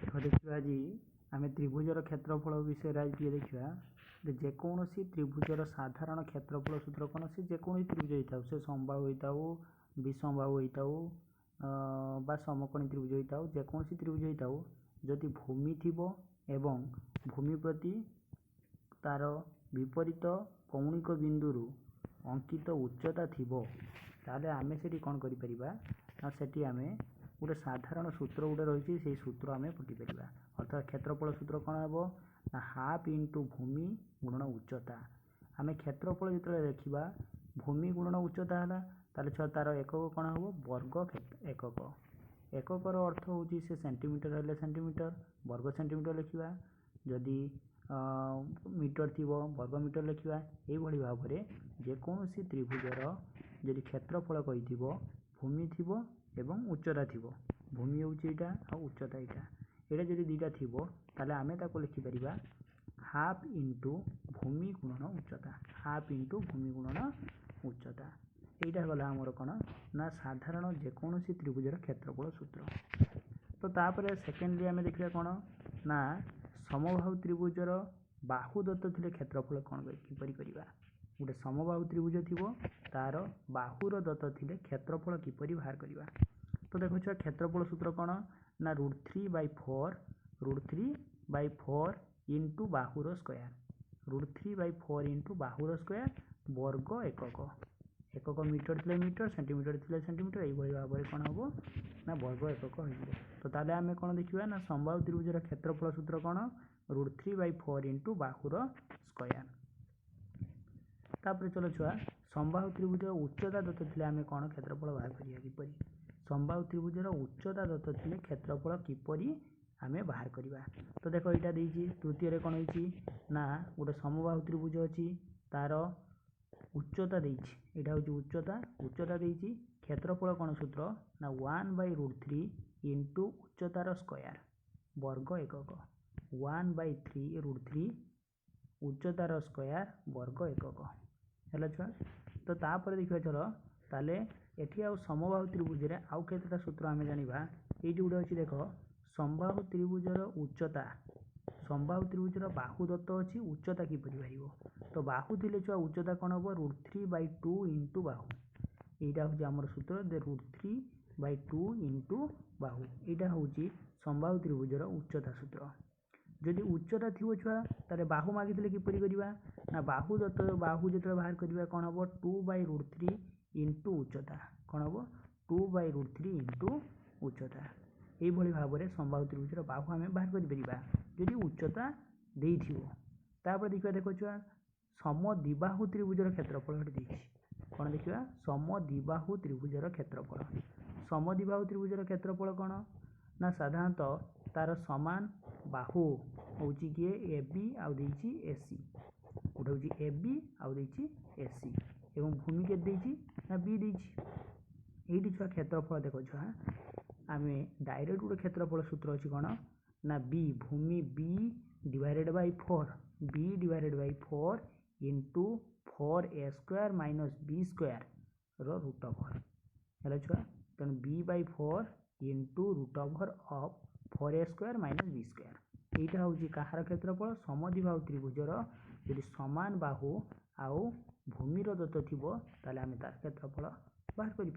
तो देखिए आज आम त्रिभुजर क्षेत्रफल विषय आज टे देखा जेकोसी त्रिभुजर साधारण क्षेत्रफल सूत्र कौन से जेकोसी त्रिभुज होता है से समबाहु होता हो विसमबाहु होता हो बा समकोणी त्रिभुज होता हो जेकोसी त्रिभुज होता हो जदि भूमि थी एवं भूमि प्रति तार विपरीत कौणिक बिंदु अंकित उच्चता थी ताले आमे सेठी कौन करि परिबा ना सेठी आमे गोटे साधारण सूत्र गोटे रही से सूत्र आम पकईपर अर्थात क्षेत्रफल सूत्र कौन हे ना हाफ इंटू भूमि गुणन उच्चता आम क्षेत्रफल जो देखा भूमि गुणन उच्चता है ताले छुआ तार एकक कौन हे वर्ग एकक एककर अर्थ हूँ से सेंटीमीटर हेल्ले सेंटीमीटर वर्ग सेंटीमीटर लिखा जदि मीटर थी वर्ग मीटर लिखा यही भाव में जेकोसी त्रिभुजर जदि क्षेत्रफल कही भूमि थी एवं उच्चता थी भूमि हूँ यहाँ आ उच्चता यहाँ जब दुईटा थी ताले आमे ताको लिखिपर हाफ इंटू भूमि गुणन उच्चता हाफ इंटू भूमि गुणन उच्चता यहाँ गला आमर कौन ना साधारण जेकोसी त्रिभुजर क्षेत्रफल सूत्र। तो तापर सेकेंडली आम देखा कौन ना समबाहु त्रिभुजर बाहु दत्त थे क्षेत्रफल कौन किपरि करवा गोटे समबाहु त्रिभुज थी तार बाहुर दत्त थे क्षेत्रफल किपरि बाहर करवा। तो देखो छुआ क्षेत्रफल सूत्र कौन ना √3/4 इंटू बाहुर स्क्वायर √3/4 इंटू बाहुर स्क्वायर वर्ग एकक एकक मीटर थे मीटर सेंटीमीटर थे सेंटीमीटर यही भाव में कौन हम ना वर्ग एकक हो। तो ताले आम कौन देखा ना समबाहु त्रिभुजर क्षेत्रफल सूत्र कौन √3/4 इंटू बाहुर स्क्वायर। तापर चलो छुआ समबाहु त्रिभुज उच्चता दत्त थे आम कौन क्षेत्रफल बाहर करिया किपरि समबाहु त्रिभुजर उच्चता दत्त थे क्षेत्रफल किपरि आमे बाहर करवा। तो देखो यहाँ देती तृतीय कौन होती ना गोटे समबाहु त्रिभुज अच्छी तार उच्चता देती यहाँ हूँ उच्चता देती क्षेत्रफल कौन सूत्र ना 1/√3 इंटू उच्चतार स्क्वायर वर्ग एकक 1/3√3 उच्चतार स्क्वायर वर्ग एकक है छुआ। तो तापर देखा चलो ताले एठी आउ समबाहु त्रिभुज आउ केतटा सूत्र आम जाना ये गोटे अच्छी देख समबाहु त्रिभुजर उच्चता समबाहु त्रिभुजर बाहु दत्त अच्छी उच्चता किपरि बाहर तो बाहु थे छुआ उच्चता कौन हम √3/2 इंटू बाहु यहाँ हूँ आम सूत्र √3/2 इंटू बाहु यहाँ हूँ समबाहु त्रिभुजर उच्चता सूत्र। जदि उच्चता थी छुआ तारे बाहु मागिले किपरि करवा ना बाहु दत्त बाहु जो बाहर करवा कौन हम 2/√3 इंटू उच्चता कौन हम 2/√3 इंटू उच्चता यही भाव में समबाहु त्रिभुजर बाहु आम बाहर कर उच्चता देपर देखा देखो छुआ समद्विबाहु त्रिभुजर क्षेत्रफल कौन देखा समद्विबाहु त्रिभुजर क्षेत्रफल समद्विबाहु त्रिभुजर क्षेत्रफल कौन ना साधारणतः तार समान बाहु हूँ किए ए बी आउे एसी गोटे हूँ ए बी आउे एसी एवं भूमि के ना बी ये छुआ क्षेत्रफल देख छुआ आम डायरेक्ट गोटे क्षेत्रफल सूत्र अच्छी कौन ना बी भूमि b/4 into 4a² - b² √over है छुआ तेणु b/4 into √over of 4a² - b² यहाँ हूँ कहार क्षेत्रफल समद्विबाहु त्रिभुजर यदि समान बाहु आउ भूमिर दत्त थी ताले आम तार क्षेत्रफल बाहर कर।